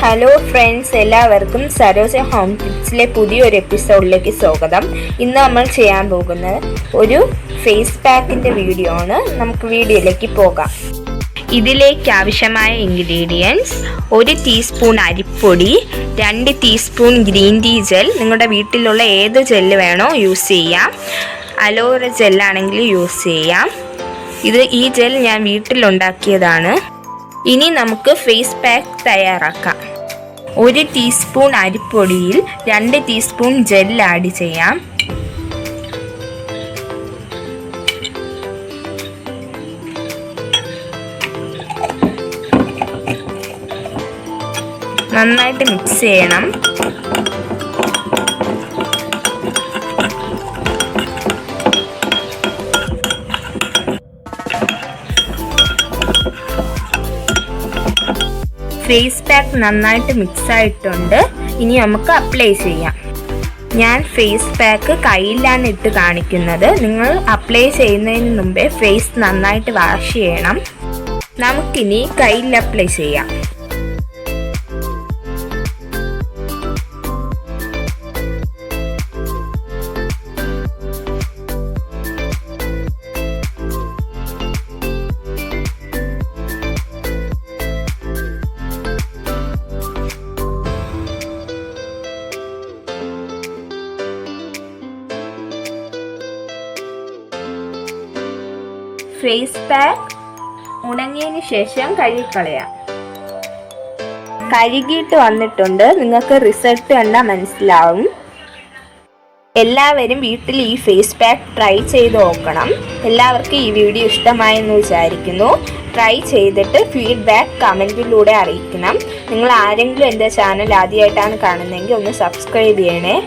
Hello friends, എല്ലാവർക്കും Saroja home ടിപ്സിലെ പുതിയൊരു എപ്പിസോഡിലേക്ക് സ്വാഗതം. ഇന്ന് നമ്മൾ ചെയ്യാൻ പോകുന്നത് ഒരു ഫേസ് പാക്കിൻ്റെ വീഡിയോ ആണ്. നമുക്ക് വീഡിയോയിലേക്ക് പോകാം. ഇതിലേക്ക് ആവശ്യമായ ഇൻഗ്രീഡിയൻസ്: 1 ടീസ്പൂൺ അരിപ്പൊടി, 2 ടീസ്പൂൺ ഗ്രീൻ ടീ ജെൽ. നിങ്ങളുടെ വീട്ടിലുള്ള ഏത് ജെല്ല് വേണോ യൂസ് ചെയ്യാം. അലോവേറ ജെല്ലാണെങ്കിൽ യൂസ് ചെയ്യാം. ഈ ജെൽ ഞാൻ വീട്ടിലുണ്ടാക്കിയതാണ്. ഇനി നമുക്ക് ഫേസ് പാക്ക് തയ്യാറാക്കാം. 1 ടീസ്പൂൺ അരിപ്പൊടിയിൽ 2 ടീസ്പൂൺ ജെൽ ആഡ് ചെയ്യാം. നന്നായിട്ട് മിക്സ് ചെയ്യണം. ഫേസ് പാക്ക് നന്നായിട്ട് മിക്സ് ആയിട്ടുണ്ട്. ഇനി നമുക്ക് അപ്ലൈ ചെയ്യാം. ഞാൻ ഫേസ് പാക്ക് കയ്യിലാണ് ഇട്ട് കാണിക്കുന്നത്. നിങ്ങൾ അപ്ലൈ ചെയ്യുന്നതിന് മുമ്പേ ഫേസ് നന്നായിട്ട് വാഷ് ചെയ്യണം. നമുക്കിനി കയ്യിൽ അപ്ലൈ ചെയ്യാം. ഫേസ് പാക്ക് ഉണങ്ങിയതിന് ശേഷം കഴുകിക്കളയാം. കഴുകിയിട്ട് വന്നിട്ടുണ്ട്. നിങ്ങൾക്ക് റിസൾട്ട് കണ്ടാൽ മനസ്സിലാവും. എല്ലാവരും വീട്ടിൽ ഈ ഫേസ് പാക്ക് ട്രൈ ചെയ്ത് നോക്കണം. എല്ലാവർക്കും ഈ വീഡിയോ ഇഷ്ടമായെന്ന് വിചാരിക്കുന്നു. ട്രൈ ചെയ്തിട്ട് ഫീഡ്ബാക്ക് കമൻറ്റിലൂടെ അറിയിക്കണം. നിങ്ങൾ ആരെങ്കിലും എൻ്റെ ചാനൽ ആദ്യമായിട്ടാണ് കാണുന്നതെങ്കിൽ ഒന്ന് സബ്സ്ക്രൈബ് ചെയ്യണേ.